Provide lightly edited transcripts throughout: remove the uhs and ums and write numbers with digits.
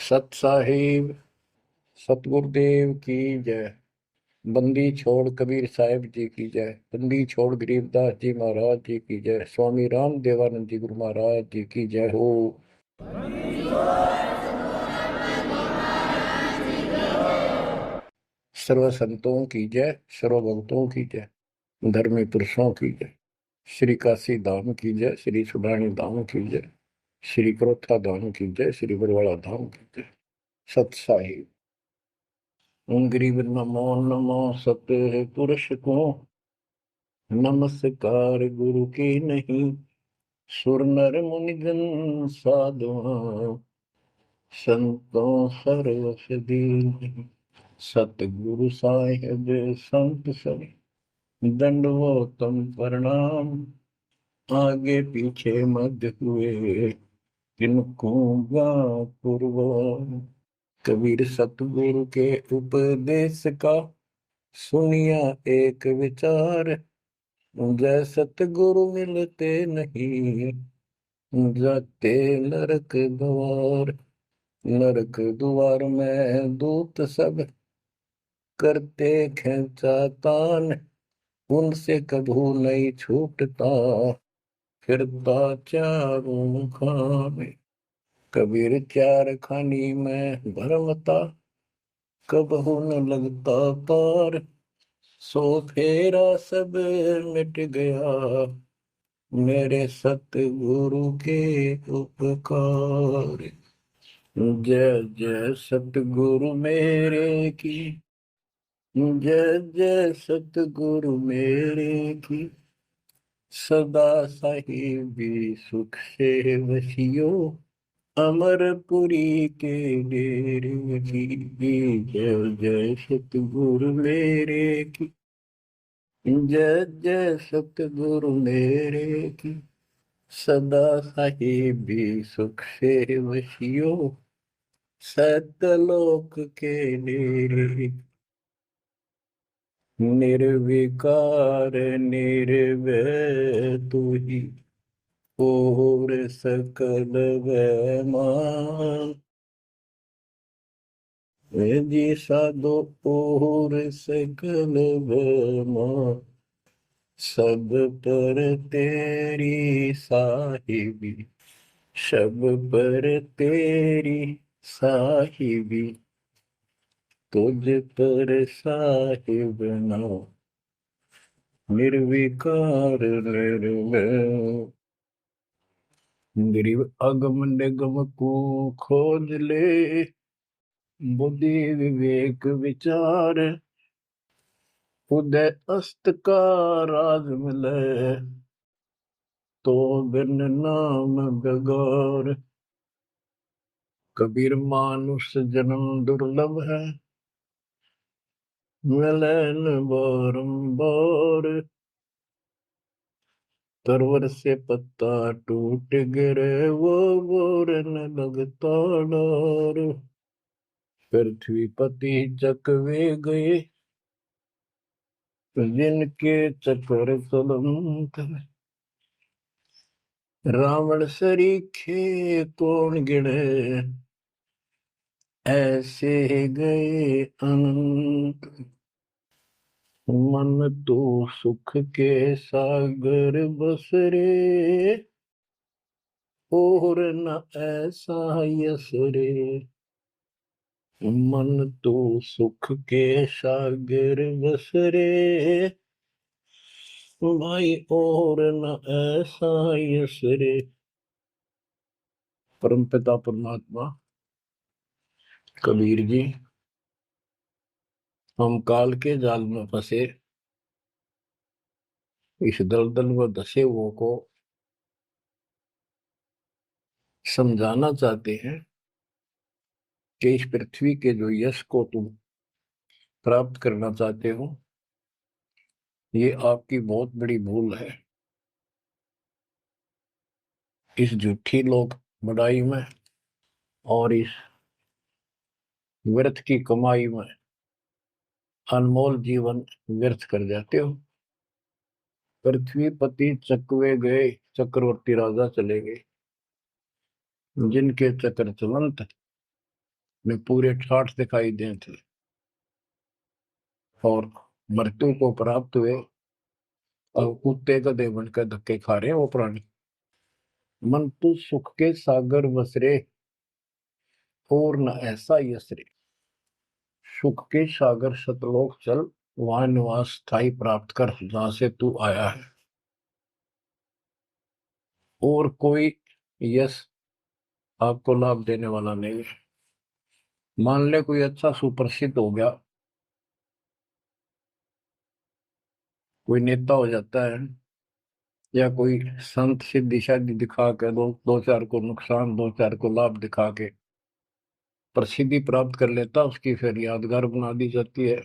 सत साहिब सतगुरुदेव की जय। बंदी छोड़ कबीर साहिब जी की जय। बंदी छोड़ गरीबदास जी महाराज जी की जय। स्वामी राम देवानंद जी गुरु महाराज जी की जय हो। सर्व संतों की जय, सर्व भक्तों की जय, धर्मी पुरुषों की जय। श्री काशी धाम की जय, श्री सुडानी धाम की जय, श्री क्रोथा धाम की जय, श्री बरवाड़ा धाम की जय। सत साहिब गरीब नमो नमो सत पुरुष को नमस्कार गुरु की नहीं। सुर नर मुनिजन साधुआ संतों सर्वस दीन। सतगुरु साहिब संत सब दंडवतम प्रणाम। आगे पीछे मध्य हुए तिनको पूर्व। कबीर सतगुरु के उपदेश का सुनिया एक विचार। जय सतगुरु मिलते नहीं जाते नरक द्वार। नरक द्वार में दूत सब करते खेचा तान। उनसे कभू नहीं छूटता फिरता चारों खाने। कबीर चार खानी में भरमता कबहू न लगता पार। सो फेरा सब मिट गया मेरे सतगुरु के उपकार। जय जय सतगुरु मेरे की जय जय सतगुरु मेरे की। सदा साहिबी सुख से वसियो अमरपुरी के डेरे की। जय जय सतगुरु मेरे की जय जय सतगुरु मेरे की। सदा साहिबी सुख से वसियो सतलोक के डेरे। निर्विकार निर्भय तू ही और सकल वैमान। जी साधो और सकल वैमान। सब पर तेरी साहिबी सब पर तेरी साहिबी। तुझ पर साहिब ना निर्विकार निर्भय। गरीब अगम निगम को खोज ले बुद्धि विवेक विचार। उदय अस्त का राज मिले तो बिन नाम बेगार। कबीर मानुष जन्म दुर्लभ है मिले न बारंबार। तरवर से पत्ता टूट गिरे वो बोर न लगता डार। पृथ्वी पति चकवे गए जिनके चक्कर चलंत। रावण सरीखे कौन गिने ऐसे गए अनंत। मन तो सुख के सागर बसरे और न ऐसा यस रे। मन तो सुख के सागर बसरे भाई और न ऐसा यस रे। परमपिता परमात्मा कबीर जी हम काल के जाल में फंसे इस दलदल में धसे हुओं को समझाना चाहते हैं कि इस पृथ्वी के जो यश को तुम प्राप्त करना चाहते हो ये आपकी बहुत बड़ी भूल है। इस झूठी लोक बड़ाई में और इस व्यर्थ की कमाई में अनमोल जीवन व्यर्थ कर जाते हो। पृथ्वी पति चकवे गए चक्रवर्ती राजा चले गए जिनके चक्र चलंत। में पूरे ठाठ दिखाई दें थे और मृत्यु को प्राप्त हुए और कुत्ते गधे बनकर धक्के खा रहे हैं वो प्राणी। मन तू सुख के सागर बसरे और न ऐसा यसरे। सुख के सागर सतलोक चल, वहां निवास स्थायी प्राप्त कर जहां से तू आया है। और कोई यश आपको लाभ देने वाला नहीं है। मान ले कोई अच्छा सुप्रसिद्ध हो गया, कोई नेता हो जाता है, या कोई संत सिद्धि शादी दिखा के दो दो चार को नुकसान, दो चार को लाभ दिखा के प्रसिद्धि प्राप्त कर लेता, उसकी फिर यादगार बना दी जाती है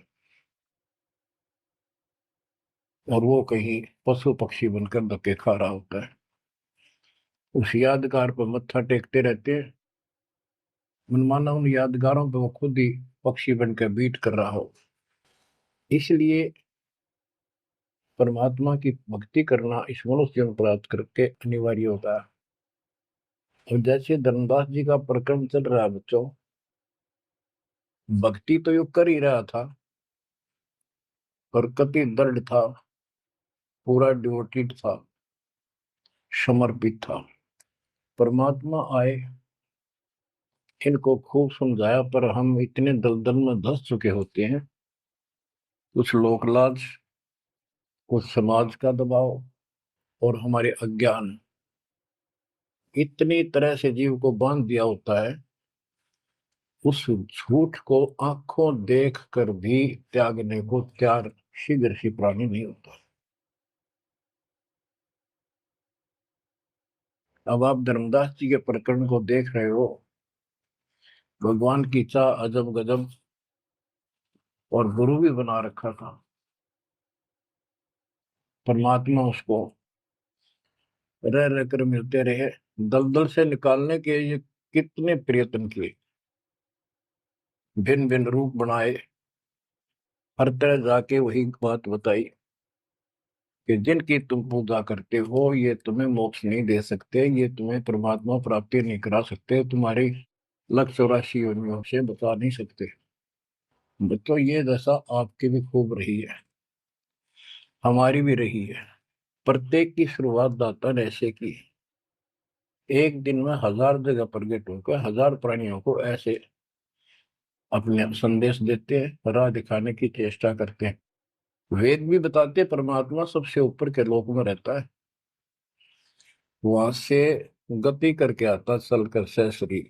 और वो कहीं पशु पक्षी बनकर धक्के खा रहा होता है। उस यादगार पर मत्था टेकते रहते हैं, मनमाना उन यादगारों पे वो खुद ही पक्षी बनकर बीट कर रहा हो। इसलिए परमात्मा की भक्ति करना इस मनुष्य जन्म प्राप्त करके अनिवार्य होता है। और जैसे धर्मदास जी का प्रकरण चल रहा है बच्चों, भक्ति तो यो कर ही रहा था और कति दृढ़ था, पूरा डिवोटेड था, समर्पित था। परमात्मा आए, इनको खूब समझाया, पर हम इतने दलदल में धंस चुके होते हैं, कुछ लोक लाज, कुछ समाज का दबाव और हमारे अज्ञान इतनी तरह से जीव को बांध दिया होता है, उस झूठ को आंखों देख कर भी त्यागने को तैयार शीघ्र ही प्राणी नहीं होता। अब आप धर्मदास जी के प्रकरण को देख रहे हो, भगवान की चाह अजब गजब और गुरु भी बना रखा था। परमात्मा उसको रह रह कर मिलते रहे, दलदल से निकालने के ये कितने प्रयत्न किए, भिन्न भिन्न रूप बनाए, हर तरह जाके वही बात बताई कि जिनकी तुम पूजा करते हो ये तुम्हें मोक्ष नहीं दे सकते, ये तुम्हें परमात्मा प्राप्ति नहीं करा सकते, तुम्हारी 184 योनियों से बता नहीं सकते। तो ये दशा आपकी भी खूब रही है, हमारी भी रही है। प्रत्येक की शुरुआत दाता ने ऐसे की, एक दिन में 1000 जगह प्रकट होकर 1000 प्राणियों को ऐसे अपने संदेश देते हैं, राह दिखाने की चेष्टा करते हैं। वेद भी बताते हैं, परमात्मा सबसे ऊपर के लोक में रहता है, वहां से गति करके आता चल कर सहसरी,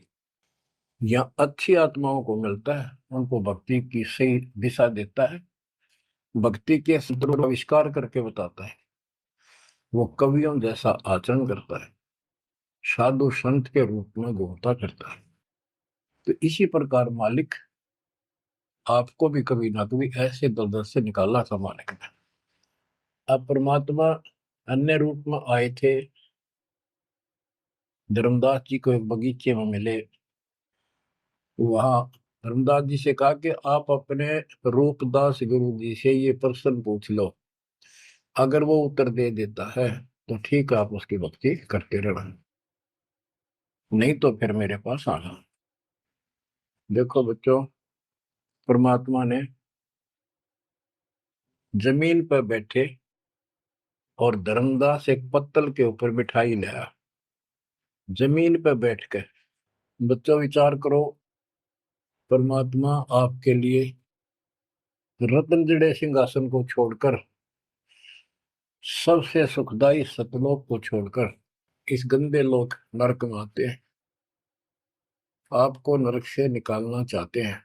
या अच्छी आत्माओं को मिलता है, उनको भक्ति की सही दिशा देता है, भक्ति के सूत्रों का आविष्कार करके बताता है, वो कवियों जैसा आचरण करता है, साधु संत के रूप में घूमता करता है। तो इसी प्रकार मालिक आपको भी कभी ना कभी ऐसे दलदल से निकाला था मालिक ने। अब परमात्मा अन्य रूप में आए थे, धर्मदास जी को एक बगीचे में मिले, वहां धर्मदास जी से कहा कि आप अपने रूपदास गुरु जी से ये प्रश्न पूछ लो, अगर वो उत्तर दे देता है तो ठीक है, आप उसकी भक्ति करते रहना, नहीं तो फिर मेरे पास आना। देखो बच्चों, परमात्मा ने जमीन पर बैठे और धर्मदास एक पत्तल के ऊपर मिठाई लाया, जमीन पर बैठ कर। बच्चों विचार करो, परमात्मा आपके लिए रत्न जड़े सिंहासन को छोड़कर, सबसे सुखदाई सतलोक को छोड़कर इस गंदे लोक नरक में आते हैं, आपको नरक से निकालना चाहते हैं।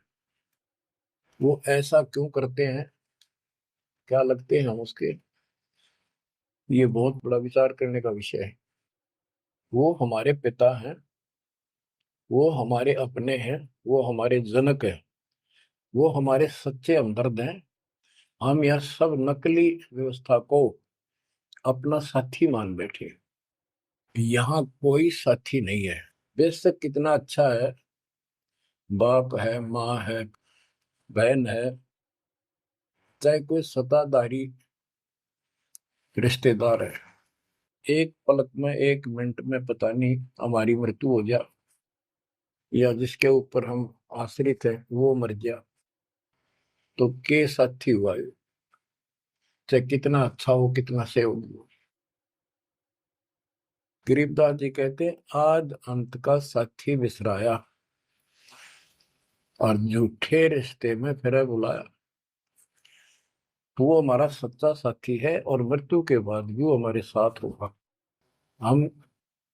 वो ऐसा क्यों करते हैं, क्या लगते हैं हम उसके, ये बहुत बड़ा विचार करने का विषय है। वो हमारे पिता हैं, वो हमारे अपने हैं, वो हमारे जनक हैं, वो हमारे सच्चे हमदर्द हैं। हम यह सब नकली व्यवस्था को अपना साथी मान बैठे, यहाँ कोई साथी नहीं है। बेशक कितना अच्छा है, बाप है, माँ है, बहन है, चाहे कोई सत्ताधारी रिश्तेदार है, एक पलक में, एक मिनट में पता नहीं हमारी मृत्यु हो जाए, या जिसके ऊपर हम आश्रित हैं वो मर गया तो के साथी हुआ, चाहे कितना अच्छा हो कितना सेवक हो। गरीबदास जी कहते हैं आद अंत का साथी बिसराया और झूठे रिश्ते में फिर बुलाया। तो वो हमारा सच्चा साथी है और मृत्यु के बाद भी वो हमारे साथ होगा। हम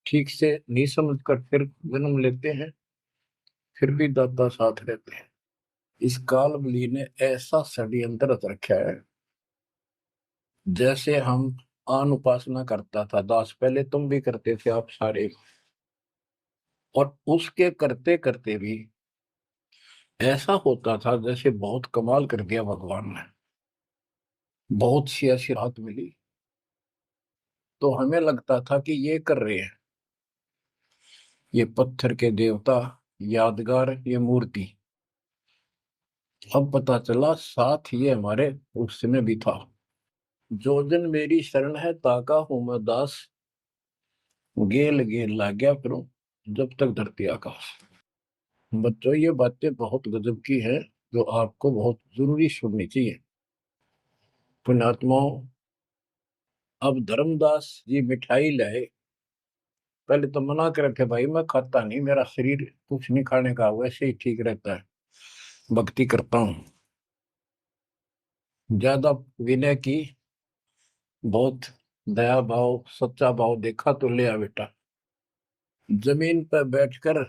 ठीक से नहीं समझ कर फिर जन्म लेते हैं, फिर भी दादा साथ रहते हैं। इस कालबली ने ऐसा षड्यंत्र रच रखा है। जैसे हम आन उपासना करता था दास, पहले तुम भी करते थे आप सारे, और उसके करते करते भी ऐसा होता था जैसे बहुत कमाल कर दिया भगवान ने, बहुत सी ऐसी राहत मिली। तो हमें लगता था कि ये कर रहे हैं ये पत्थर के देवता, यादगार, ये मूर्ति। अब पता चला साथ ये हमारे उसमें भी था। जो जन मेरी शरण है ताका हूं मैं दास, गेल गेल ला गया फिरूं जब तक धरती आकाश। बच्चों ये बातें बहुत गजब की हैं जो आपको बहुत जरूरी सुननी चाहिए। पुण्यात्माओं, अब धर्मदास जी मिठाई लाए। पहले तो मना कर रहे थे, भाई मैं खाता नहीं, मेरा शरीर कुछ नहीं खाने का, वैसे ही ठीक रहता है, भक्ति करता हूँ। ज्यादा विनय की, बहुत दया भाव सच्चा भाव देखा तो ले आ बेटा। जमीन पर बैठकर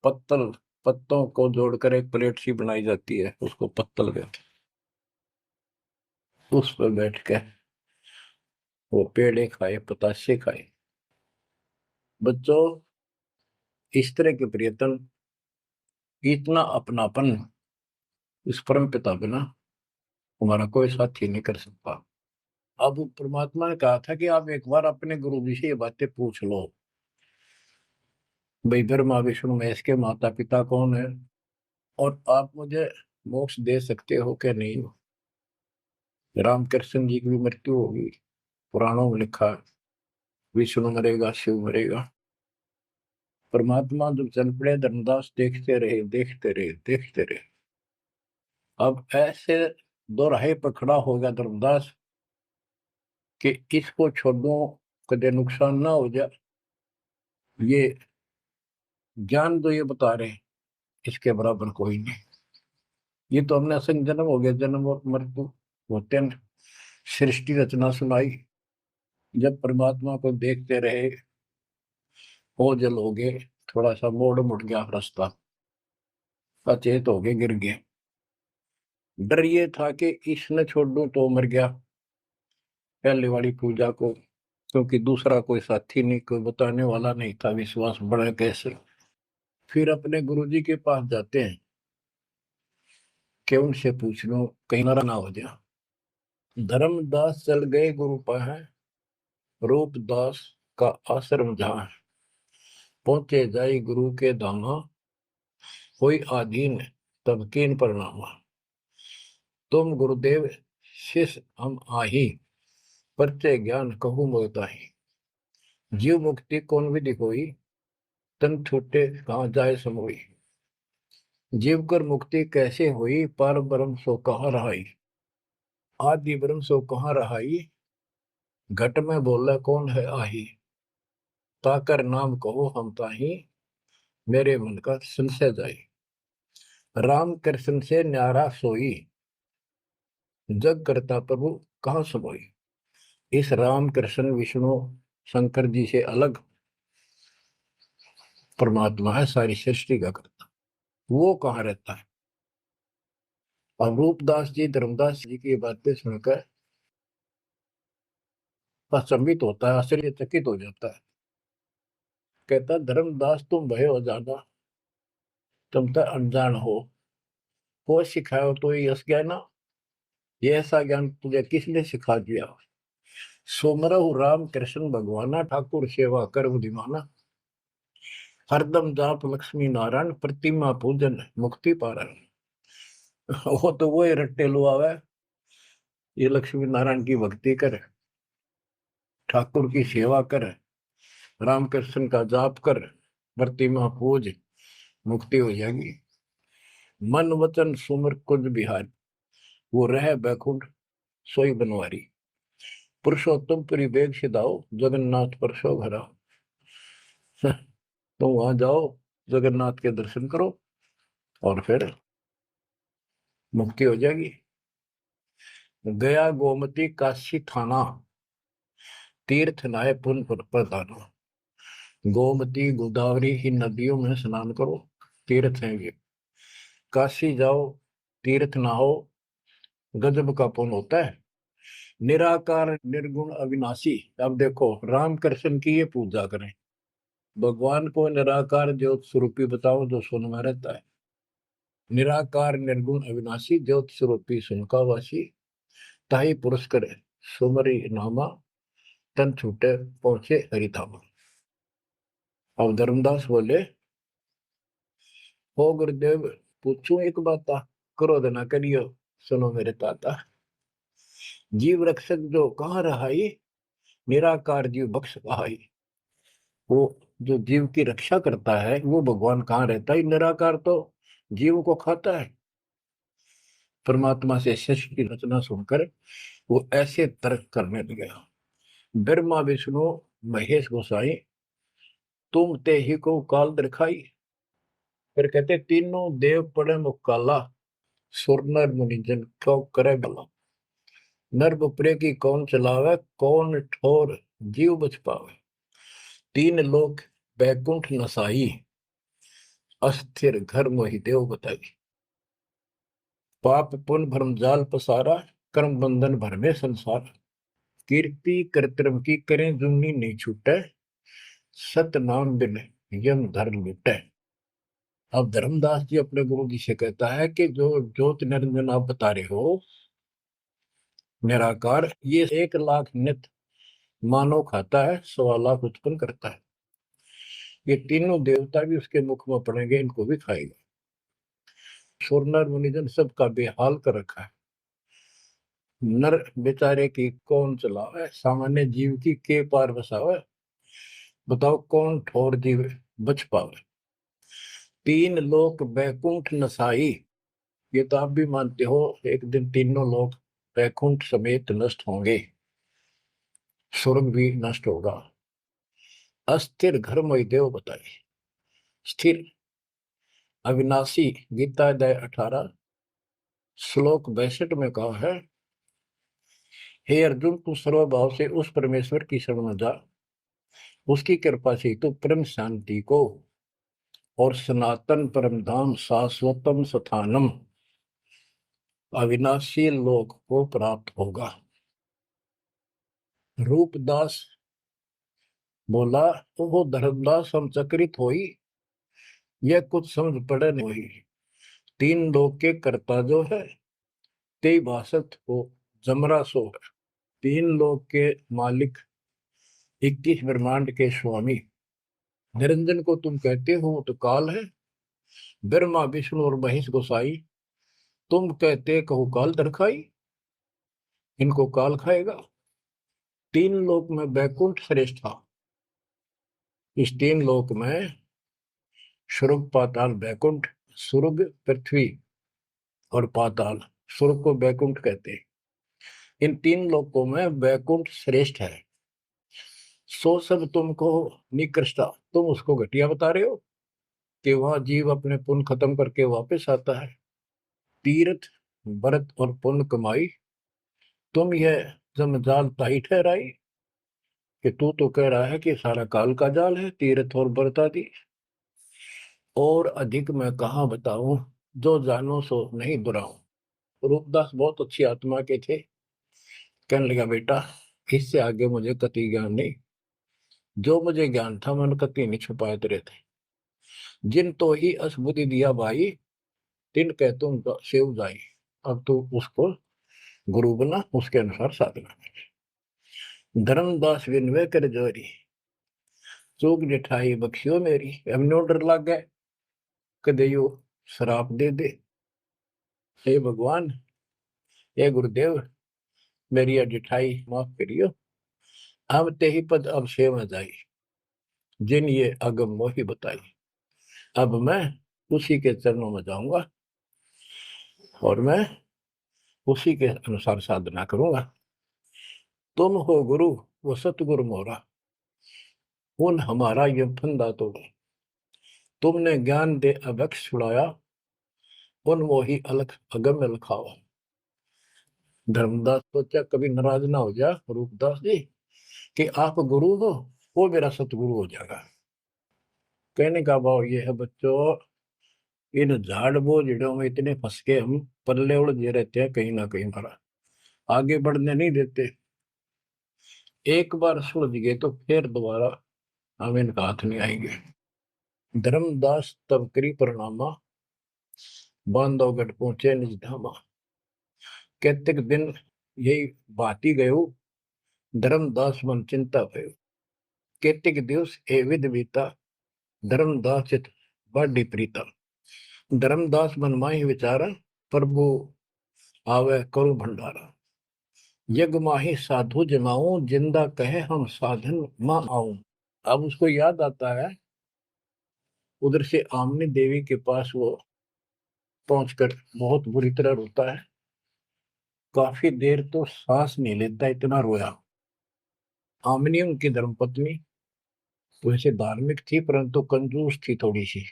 पत्तल, पत्तों को जोड़कर एक प्लेट सी बनाई जाती है, उसको पत्तल कहते हैं। उस पर बैठ के वो पेड़े खाए, पताशे खाए। बच्चों, इस तरह के प्रियतम, इतना अपनापन इस परम पिता बिना हमारा कोई साथी नहीं कर सकता। अब परमात्मा ने कहा था कि आप एक बार अपने गुरु जी से ये बातें पूछ लो, भाई ब्रह्मा विष्णु महेश के माता पिता कौन है, और आप मुझे मोक्ष दे सकते हो कि नहीं। रामकृष्ण जी की भी मृत्यु होगी, पुराणों में लिखा है, विष्णु मरेगा शिव मरेगा। परमात्मा जब चल पड़े, धर्मदास देखते रहे देखते रहे देखते रहे। अब ऐसे दोराहे पर खड़ा हो गया धर्मदास कि इसको छोड़ो, कदे नुकसान ना हो जाए। ये ज्ञान जो ये बता रहे हैं, इसके बराबर कोई नहीं। ये तो हमने असंग जन्म हो गया, जन्म और मृत्यु होते हैं। सृष्टि रचना सुनाई, जब परमात्मा को देखते रहे, ओझल हो गए, थोड़ा सा मोड़ मुड़ गया रास्ता, अचेत हो गए, गिर गए। डर ये था कि इसने छोड़ दूं तो मर गया पहले वाली पूजा को, क्योंकि दूसरा कोई साथी नहीं, कोई बताने वाला नहीं था, विश्वास बढ़े कैसे। फिर अपने गुरुजी के पास जाते हैं कि उनसे पूछ लो कहीं ना हो जाए। धर्मदास चल गए गुरु पाए, रूपदास का आश्रम जहाँ, पहुंचे जाई गुरु के धामा, कोई आधीन तब कीन प्रणामा। तुम गुरुदेव शिष्य हम आही, परचे ज्ञान कहूँ मोताही। जीव मुक्ति कौन विधि कोई, तन छूटे कहाँ जाए समोई। जीव कर मुक्ति कैसे हुई, पर ब्रह्म सो कहाँ रहाई। आदि ब्रह्म सो कहाँ रहाई, घट में बोला कौन है आही। ताकर नाम कहो हम ताही, मेरे मन का संशय जाई। राम कृष्ण से न्यारा सोई, जग करता प्रभु कहाँ समोई। इस राम कृष्ण विष्णु शंकर जी से अलग परमात्मा है, सारी सृष्टि का करता, वो कहाँ रहता है। और रूपदास जी धर्मदास जी की बातें सुनकर अचंभित होता है, आश्चर्यचकित हो जाता है। कहता धर्मदास तुम भय हो ज्यादा, तुम तो अनजान हो सिखाओ तो ये यश ज्ञान, ये ऐसा ज्ञान तुझे किसने सिखा दिया। सोमरहु राम कृष्ण भगवाना, ठाकुर सेवा कर बुद्धिमाना। हरदम जाप लक्ष्मी नारायण, प्रतिमा पूजन मुक्ति पारण। वो तो वो रट्टे लुआवे, ये लक्ष्मी नारायण की भक्ति कर, ठाकुर की सेवा कर, रामकृष्ण का जाप कर, प्रतिमा पूज, मुक्ति हो जाएगी। मन वचन सुमर कुंज बिहार, वो रह बैकुंठ सोई बनवारी। पुरुषोत्तम पुरी बेग सिधाओ, जगन्नाथ परसो घरा। तो वहां जाओ, जगन्नाथ के दर्शन करो और फिर मुक्ति हो जाएगी। गया गोमती काशी थाना, तीर्थ नाय पुन प्रदाना। गोमती गोदावरी इन नदियों में स्नान करो, तीर्थ हैं ये। काशी जाओ, तीर्थ नहाओ, गजब का पुण्य होता है। निराकार निर्गुण अविनाशी, अब देखो राम कृष्ण की ये पूजा करें, भगवान को निराकार ज्योत स्वरूपी बताओ जो सुन में रहता है। निराकार निर्गुण अविनाशी ज्योत स्वरूपी सुनकावासी, ताही पुरुष करे सुमरी नामा, तन छूटे पहुंचे हरिधामा। अब धर्मदास बोले, हो गुरुदेव पूछूं एक बात, क्रोध न करियो सुनो मेरे ताता। जीव रक्षक जो कहाँ रहाई, निराकार जीव बख्श कहाई। वो जो जीव की रक्षा करता है वो भगवान कहाँ रहता है, निराकार तो जीव को खाता है। परमात्मा से सृष्टि की रचना सुनकर वो ऐसे तर्क करने लगे। ब्रह्मा विष्णु महेश गोसाई, तुम ते ही को काल दिखाई। फिर कहते तीनों देव पड़े मुकाला, सुर नर मुनि जन क्यों करे भला। नर बपरे की कौन चलावे, कौन ठोर जीव बच पावे। तीन लोक बैकुंठ नसाई, अस्थिर घर मोहि देव बताई। पाप पुण्य भ्रम जाल पसारा, कर्म बंधन भर में संसार। कीर्ति कर्तव्य की करें जुमनी नहीं छूटे, सत नाम बिन यम धर लुटे। अब धर्मदास जी अपने गुरु जी से कहता है कि जो ज्योत निरंजन आप बता रहे हो निराकार, ये 1 लाख नित मानव खाता है, 1.25 लाख उत्पन्न करता है। ये तीनों देवता भी उसके मुख में पड़ेंगे, इनको भी खाएगा। सुर नर मुनिजन सबका बेहाल कर रखा है। नर बेचारे की कौन चलावे, सामान्य जीव की के पार बसावे। बताओ कौन ठोर जीव बच पावे। तीन लोक बैकुंठ नसाई, ये तो आप भी मानते हो एक दिन तीनों लोग बैकुंठ समेत नष्ट होंगे, स्वर्ग भी नष्ट होगा। अस्थिर घर मोहि देव बताए। स्थिर अविनाशी, गीता अध्याय 18 श्लोक 62 में कहा है, हे अर्जुन तू सर्वभाव से उस परमेश्वर की शरण में जा, उसकी कृपा से तू परम शांति को और सनातन परम धाम शाश्वतम स्थानम अविनाशी लोक को प्राप्त होगा। रूपदास बोला, तो वो धर्मदास हम चकित होई, यह कुछ समझ पड़े नहीं। तीन लोक के कर्ता जो है, ते भाषत को जमरा सो है। तीन लोक के मालिक, 21 ब्रह्मांड के स्वामी निरंजन को तुम कहते हो तो काल है। ब्रह्मा विष्णु और महेश गोसाई, तुम कहते कहो काल दरखाई, इनको काल खाएगा। तीन लोक में बैकुंठ श्रेष्ठ था। इस तीन लोक में स्वर्ग पाताल बैकुंठ, स्वर्ग पृथ्वी और पाताल, स्वर्ग को बैकुंठ कहते हैं। इन तीन लोकों में बैकुंठ श्रेष्ठ है। सो सब तुमको निकृष्टा, तुम उसको घटिया बता रहे हो कि वह जीव अपने पुण्य खत्म करके वापस आता है। तीर्थ व्रत और पुण्य कमाई, तुम यह जमजाल ताई ठहराई कि तू तो कह रहा है कि सारा काल का जाल है तीर्थ और व्रत आदि। और अधिक मैं कहाँ बताऊं, जो जानो सो नहीं दुराऊं। रूपदास बहुत अच्छी आत्मा के थे। कहने लगा बेटा इससे आगे मुझे कति ज्ञान नहीं, जो मुझे ज्ञान था मैंने कति नहीं छुपाए तेरे थे। जिन तो ही असबुद्धि दिया भाई, तिन कह तुम सेव जाई। अब तू उसको गुरु बना, उसके अनुसार साधना। धर्मदास विनवे कर जोरी, चूक जिठाई बख्शियो मेरी। हमने डर लग गए कदे यो शराब दे दे। हे भगवान, हे गुरुदेव, मेरी जिठाई माफ करियो। हम ते ही पद अब सेवा जाई, जिन ये अगम मोही बताई। अब मैं उसी के चरणों में जाऊंगा और मैं उसी के अनुसार साधना करूंगा। तुम हो गुरु वो सतगुरु मोरा, उन हमारा ये फंदा तोड़ा। तुमने ज्ञान दे अभक्ष छुड़ाया, उन मोही अलख अगम लखावा। धर्मदास सोचा कभी नाराज ना हो जा रूपदास जी कि आप गुरु हो, वो मेरा सतगुरु हो जाएगा। कहने का भाव ये है बच्चों, इन झाड़ बोझड़ों में इतने फंस के हम पल्ले उलझे रहते हैं, कहीं ना कहीं हमारा आगे बढ़ने नहीं देते। एक बार सुलझ गए तो फिर दोबारा हम इनका हाथ नहीं आएंगे। धर्मदास तब करी प्रणामा, बांधवगढ़ पहुंचे निज धामा। कहते दिन यही बाती गयो, धर्मदास मन चिंता भयो। केतिक दिवस ए विध बीता, धर्मदास चित बाडी प्रीता। धर्मदास मन माही विचारा, प्रभु आवे करो भंडारा। यज्ञ माही साधु जमाऊं, जिंदा कहे हम साधन मां आऊं। अब उसको याद आता है, उधर से आमनी देवी के पास वो पहुंचकर बहुत बुरी तरह रोता है। काफी देर तो सांस नहीं लेता, इतना रोया। आमनी उनकी धर्मपत्नी वैसे धार्मिक थी परंतु कंजूस थी थोड़ी सी।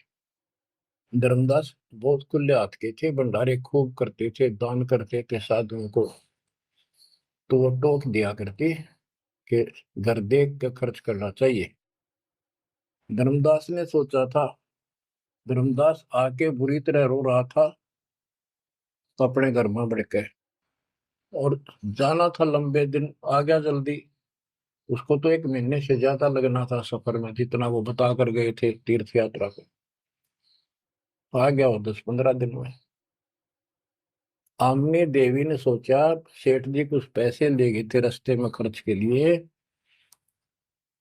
धर्मदास बहुत खुले हाथ के थे, भंडारे खूब करते थे, दान करते थे साधुओं को। तो वो टोक दिया करती कि घर देख के खर्च करना चाहिए। धर्मदास ने सोचा था, धर्मदास आके बुरी तरह रो रहा था तो अपने घर में बढ़ के, और जाना था लंबे दिन, आ गया जल्दी। उसको तो 1 महीने से ज्यादा लगना था सफर में, जितना वो बता कर गए थे तीर्थ यात्रा को। आ गया वो 10-15 दिन में। आमनी देवी ने सोचा सेठ जी कुछ पैसे ले गए थे रास्ते में खर्च के लिए,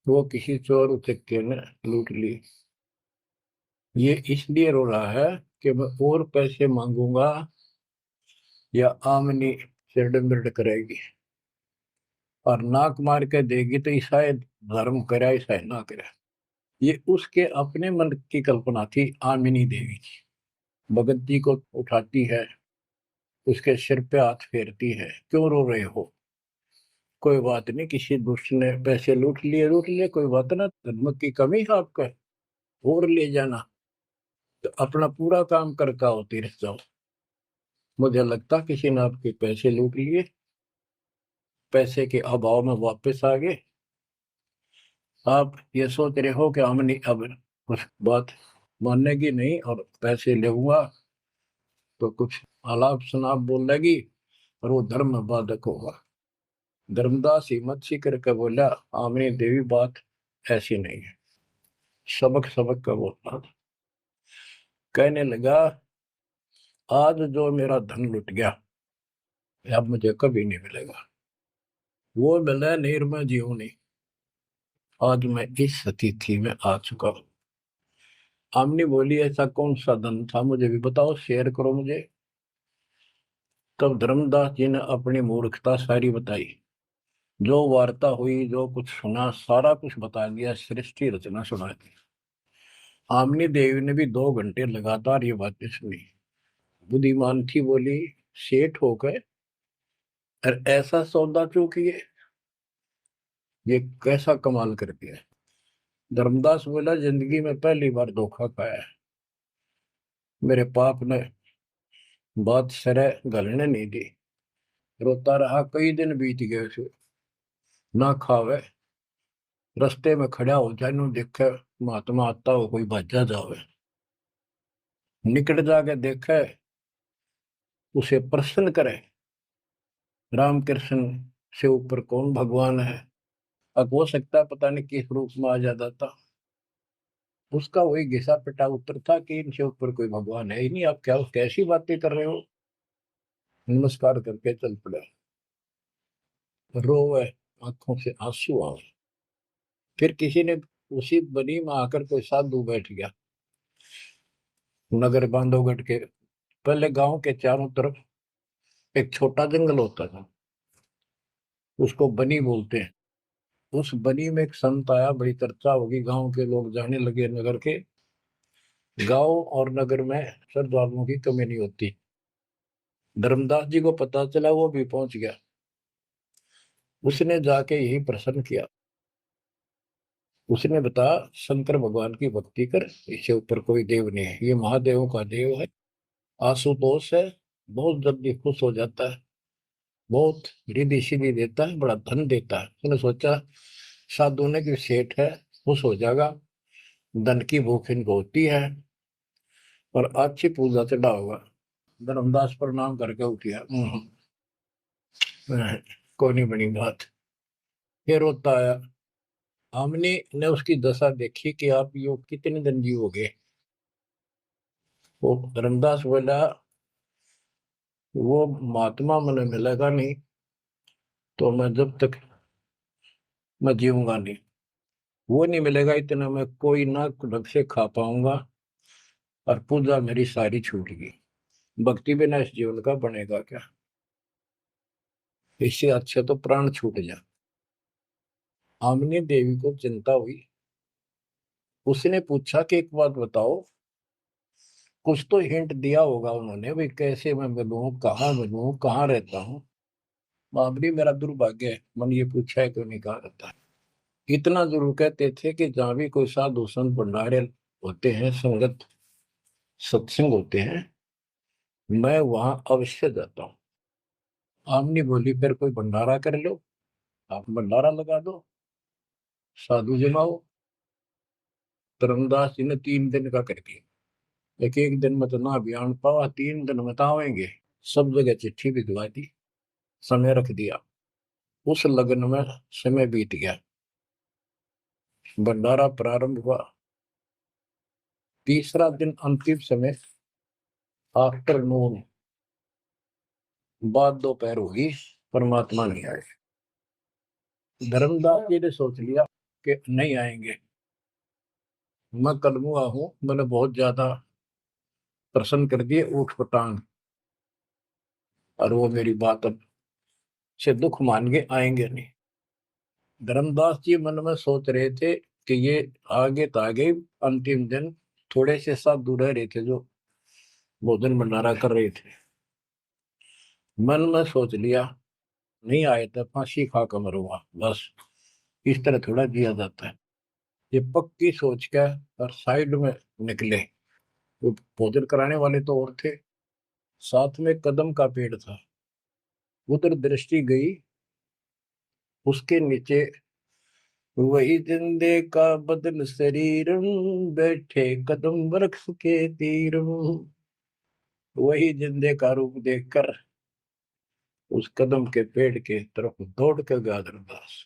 वो किसी चोर उचक्के ने लूट ली। ये इसलिए रो रहा है कि मैं और पैसे मांगूंगा या आमनी सिरड मिरड करेगी, और नाक मार के देगी तो ईसाई धर्म करे ईसाई ना करे। ये उसके अपने मन की कल्पना थी। आमिनी देवी की भगत जी को उठाती है, उसके सिर पे हाथ फेरती है, क्यों रो रहे हो, कोई बात नहीं, किसी दुष्ट ने पैसे लूट लिए, कोई बात ना, धर्म की कमी है आपका, और ले जाना, तो अपना पूरा काम करके आओ, तीर्थ जाओ। मुझे लगता किसी ने आपके पैसे लूट लिए, पैसे के अभाव में वापस आ गए। आप ये सोच रहे हो कि हमने अब कुछ बात मानेगी नहीं और पैसे लेऊंगा तो कुछ आलाप शनाप बोल लेगी और वो धर्म में बाधक होगा। धर्मदास हिम्मत सी करके बोला, आमनी देवी बात ऐसी नहीं है। सबक सबक का बोलता था। कहने लगा, आज जो मेरा धन लुट गया अब मुझे कभी नहीं मिलेगा, वो मिला निर्मय जीवनी। आज मैं इस स्थिति में आ चुका हूं। आमनी बोली, ऐसा कौन सा धन था, मुझे भी बताओ, शेयर करो मुझे। तब धर्मदास जी ने अपनी मूर्खता सारी बताई, जो वार्ता हुई, जो कुछ सुना, सारा कुछ बता दिया, सृष्टि रचना सुना दी। आमनी देवी ने भी 2 घंटे लगातार ये बातें सुनी। बुद्धिमान थी, बोली, सेठ हो गए और ऐसा सौदा चूकिए, ये कैसा कमाल कर दिया। धर्मदास बोला, जिंदगी में पहली बार धोखा खाया है। मेरे पाप ने बात सरे गलने नहीं दी। रोता रहा, कई दिन बीत गए उसे, ना खावे, रास्ते में खड़ा हो जाए, नु देखे महात्मा आता हो, कोई भाजा जावे, निकट जाके देखे, उसे प्रश्न करे, राम कृष्ण से ऊपर कौन भगवान है। अब हो सकता है पता नहीं किस रूप में आ जाता था। उसका वही घिसा पिटा उत्तर था कि इनसे ऊपर कोई भगवान है ही नहीं, आप क्या कैसी बातें कर रहे हो। नमस्कार करके चल पड़ा, रोवे, आंखों से आंसू आवे। फिर किसी ने, उसी बनी में आकर कोई साधु बैठ गया। नगर बांधवगढ़ के पहले गांव के चारों तरफ एक छोटा जंगल होता था, उसको बनी बोलते हैं। उस बनी में एक संत आया, बड़ी चर्चा होगी, गांव के लोग जाने लगे नगर के। गांव और नगर में श्रद्धालुओं की कमी नहीं होती। धर्मदास जी को पता चला, वो भी पहुंच गया। उसने जाके यही प्रश्न किया। उसने बताया, शंकर भगवान की भक्ति कर, इससे ऊपर कोई देव नहीं है, ये महादेवों का देव है। आशुतोष है, बहुत जल्दी खुश हो जाता है, बहुत रिद्धि सिद्धि देता है, बड़ा धन देता है। उसने सोचा साधु ने कि सेठ है, खुश हो जाएगा, धन की भूख इनको होती है, और अच्छी पूजा चढ़ा होगा। धर्मदास प्रणाम करके उठ गया। कोई नहीं बनी बात। फिर होता आया। हमने ने उसकी दशा देखी कि आप यो कितने दिन जीवोगे। वो धर्मदास बोला, वो महात्मा मैंने मिलेगा नहीं तो मैं जब तक मैं जीऊंगा नहीं। वो नहीं मिलेगा इतना मैं कोई ना ढंग से खा पाऊंगा, और पूजा मेरी सारी छूट गई। भक्ति बिना इस जीवन का बनेगा क्या? इससे अच्छा तो प्राण छूट जा। आमनी देवी को चिंता हुई। उसने पूछा कि एक बात बताओ, कुछ तो हिंट दिया होगा उन्होंने, भाई कैसे मैं मिलूं, कहाँ रहता हूँ। बाबरी मेरा दुर्भाग्य है, मन ये पूछा है क्यों नहीं कहा रहता है। इतना जरूर कहते थे कि जहां भी कोई साधु संत भंडारे होते हैं, संगत सत्संग होते हैं, मैं वहां अवश्य जाता हूँ। आमनी बोली, फिर कोई भंडारा कर लो, आप भंडारा लगा दो, साधु जमाओ। धर्मदास जी ने 3 दिन का कर दिया। एक एक दिन में तो ना बयान पावा, 3 दिन में तो आवेंगे। सब जगह चिट्ठी भिजवा दी, समय रख दिया। उस लगन में समय बीत गया। भंडारा प्रारंभ हुआ। तीसरा दिन अंतिम समय, आफ्टरनून, बाद दोपहर होगी, परमात्मा नहीं आए। धर्मदास जी ने सोच लिया कि नहीं आएंगे, मैं कलमुआ हूं, मैंने बहुत ज्यादा प्रसन्न कर दिए ऊट पटांग, और वो मेरी बात अब से दुख मान के आएंगे नहीं। धर्मदास जी मन में सोच रहे थे कि ये आगे तो आगे, अंतिम दिन थोड़े से साधु रह रहे थे जो भोजन भंडारा कर रहे थे। मन में सोच लिया, नहीं आए तो फांसी खा कर मरूंगा बस, इस तरह थोड़ा जिया जाता है। ये पक्की सोच कर और साइड में निकले। वो भोजन कराने वाले तो और थे, साथ में कदम का पेड़ था। उधर दृष्टि गई, उसके नीचे वही जिंदे का बदन शरीर, बैठे कदम वृक्ष के तीर। वही जिंदे का रूप देखकर उस कदम के पेड़ के तरफ दौड़ कर गया धर्मदास।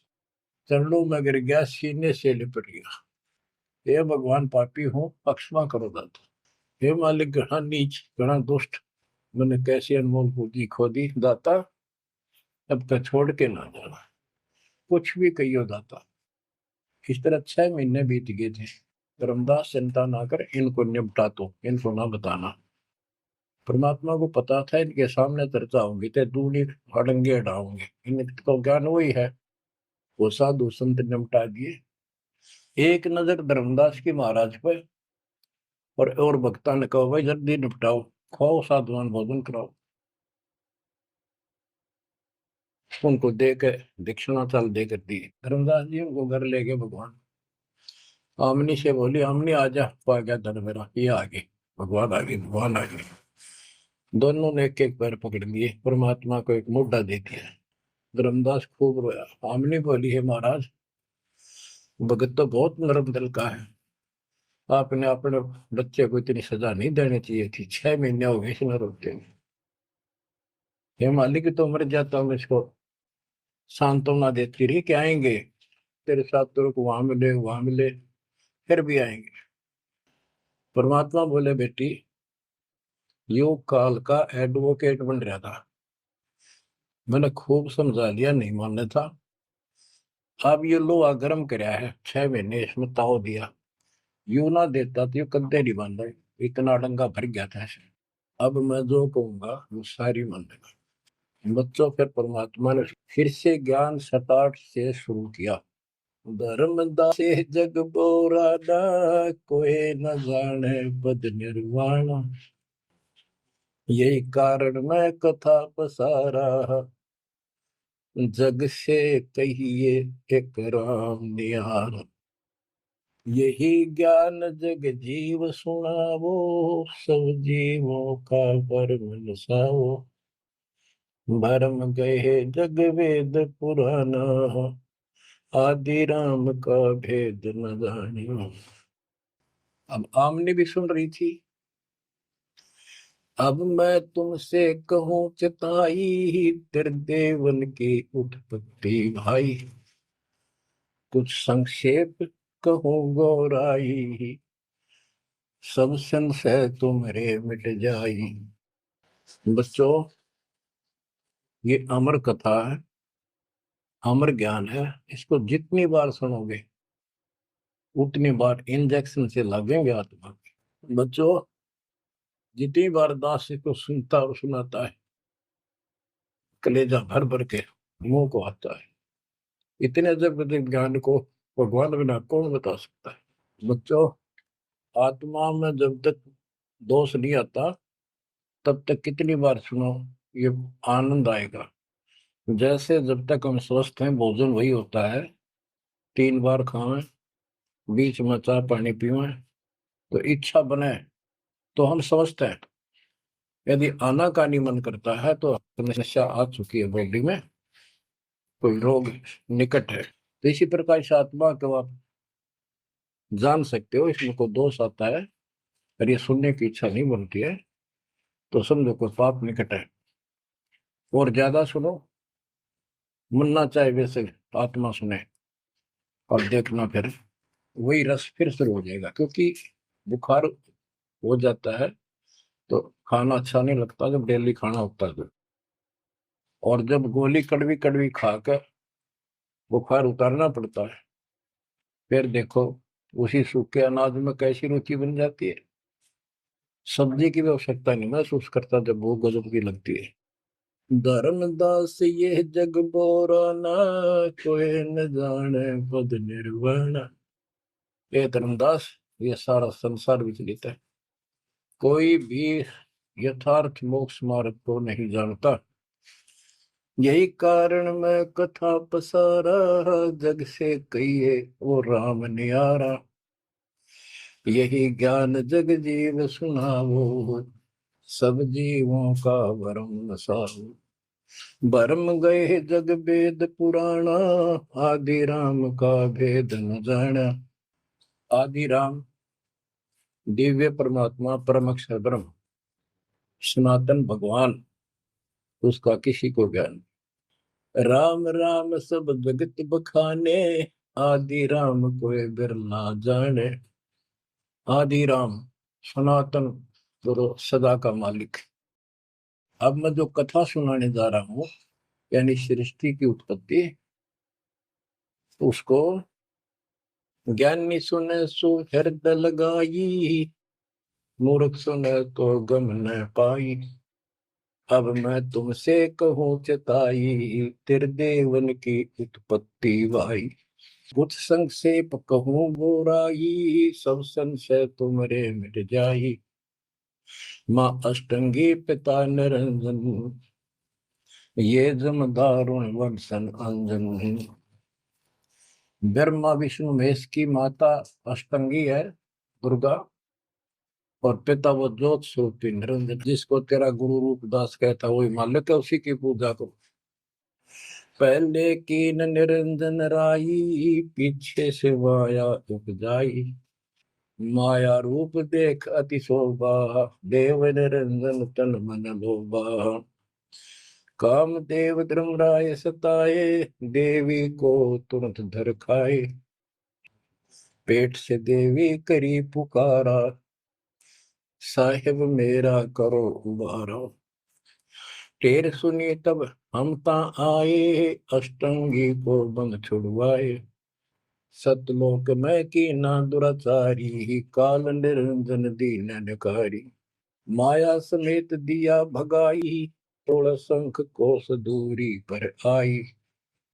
चरणों में गिर गया, सीने से लिपट गया। हे भगवान, पापी हूँ, क्षमा करो दाता। हे मालिक, घना नीच, घना दुष्ट, मैंने कैसी अनमोल पूंजी खो दी दाता, अब तक छोड़ के ना जाना। कुछ भी कहियो दाता। इस तरह 6 महीने बीत गए थे। धर्मदास, चिंता ना कर, इनको निपटा, तो इनको ना बताना। परमात्मा को पता था इनके सामने चर्चा होंगी तो दूनी हड़ंगे हटाओगे, इनको ज्ञान वही है। वो साधु संत निपटा दिए। एक नजर धर्मदास की महाराज पर, और भक्ता ने कहा, भाई जल्दी निपटाओ, खाओ साधुवान भोजन कराओ। उनको दे के दक्षिणा चाल दे कर दी। धर्मदास जी उनको घर ले गए भगवान। आमनी से बोली, आमनी आजा, पा गया धन मेरा, ये आ गए, भगवान आ गए, भगवान आ गए। दोनों ने एक एक पैर पकड़ लिए, परमात्मा को एक मुद्दा दे दिया। धर्मदास खूब रोया। आमनी बोली, है महाराज, भगत तो बहुत नरम दिल का है, आपने अपने बच्चे को इतनी सजा नहीं देनी चाहिए थी, 6 महीने हो गए इसमें रोते हुए। हे मालिक, तो मर जाता हूँ, इसको सांत्वना देती रही कि आएंगे तेरे साथ, तो वहां मिले वहां मिले, फिर भी आएंगे। परमात्मा बोले, बेटी, योग काल का एडवोकेट बन रहा था, मैंने खूब समझा लिया, नहीं मानने था। अब ये लोहा गर्म कराया है, 6 महीने इसमें ताव दिया, यू ना देता तो ये कद्दे नहीं बन रहे, इतना डंगा भर गया था ऐसे। अब मैं जो कहूंगा वो सारी मान लेगा। बच्चों, फिर परमात्मा ने फिर से ज्ञान सटाट से शुरू किया। धर्मदासे जग बोराना, कोई न जाने पद निर्वाण। यही कारण मैं कथा पसारा, जग से कहिए एक राम निहार। यही ज्ञान जग जीव सुनावो, सब जीवों का भरम नसावो। भरम गए जग वेद पुराना, आदि राम का भेद न जानियो। अब आमने भी सुन रही थी। अब मैं तुमसे कहूं चिताई, त्रिदेवन की उत्पत्ति भाई। कुछ संक्षेप कहूं गौराई, सब संशय तुमरे मिट जाई। बच्चों, ये अमर कथा है, अमर ज्ञान है। इसको जितनी बार सुनोगे उतनी बार इंजेक्शन से लगेंगे आत्मा में। बच्चों, जितनी बार दास इसको सुनता और सुनाता है, कलेजा भर भर के मुंह को आता है। इतने जब ज्ञान को भगवान बिना कौन बता सकता है। बच्चों, आत्मा में जब तक दोष नहीं आता तब तक कितनी बार सुनो, ये आनंद आएगा। जैसे जब तक हम स्वस्थ हैं भोजन वही होता है, 3 बार खाएं, बीच में चाय पानी पीवें, तो इच्छा बने तो हम स्वस्थ हैं। यदि आनाकानी मन करता है तो समस्या आ चुकी है बॉडी में, कोई रोग निकट है। तो इसी प्रकार से आत्मा को आप जान सकते हो, इसमें कोई दोष आता है और ये सुनने की इच्छा नहीं बनती है तो समझो कोई पाप निकट है। और ज्यादा सुनो, मन ना चाहे वैसे आत्मा सुने, और देखना फिर वही रस फिर शुरू हो जाएगा। क्योंकि बुखार हो जाता है तो खाना अच्छा नहीं लगता जब डेली खाना होता है तो। और जब गोली कड़वी कड़वी खाकर बुखार उतारना पड़ता है, फिर देखो उसी सूखे अनाज में कैसी रुचि बन जाती है। सब्जी की भी आवश्यकता नहीं महसूस करता जब भूख गजब की लगती है। धर्मदास ये जग बोराना, कोई न जाने पद निर्वाण। ये धर्मदास, ये सारा संसार विचलित है, कोई भी यथार्थ मोक्ष मार्ग को नहीं जानता। यही कारण मैं कथा पसारा, जग से कहिए वो राम नियारा। यही ज्ञान जग जीव सुनावो, सब जीवों का भरम नसावो। भरम गए जग वेद पुराणा, आदि राम का भेद न जाना। आदि राम दिव्य परमात्मा परम अक्षर ब्रह्म सनातन भगवान, उसका किसी को ज्ञान। राम राम सब जगत बखाने, आदि राम कोई बिरला जाने। आदि राम सनातन गुरु सदा का मालिक। अब मैं जो कथा सुनाने जा रहा हूँ, यानी सृष्टि की उत्पत्ति, उसको ज्ञानी सुने सो हृदय लगाई, मूर्ख सुने तो गम न पाई। अब मैं तुमसे कहूँ चिताई, त्रिदेवन की उत्पत्ति वाई। कुछ संक्षेप कहूँ गोराई, सब संशय तुमरे मिट जाई। माँ अष्टंगी पिता निरंजन, ये जम दारुण वंशन अंजन। ब्रह्मा विष्णु महेश की माता अष्टंगी है दुर्गा, और पिता वो ज्योत स्वरूपी निरंजन। जिसको तेरा गुरु रूपदास कहता वही मालिक है, उसी की पूजा को। पहले कीन निरंजन राई, पीछे से माया उपजाई। माया रूप देख अति शोभा, देव निरंजन तन मन लोभा। काम देव धर्मराय सताए, देवी को तुरंत धर खाए। पेट से देवी करी पुकारा, साहिब मेरा करो उबारा। टेर सुनी तब हम ता आए, अष्टंगी को बंद छुड़वाए। सतलोक में की ना दुराचारी, काल निरंजन दीन नकारी। माया समेत दिया भगाई, तोड़ शंख कोस दूरी पर आई।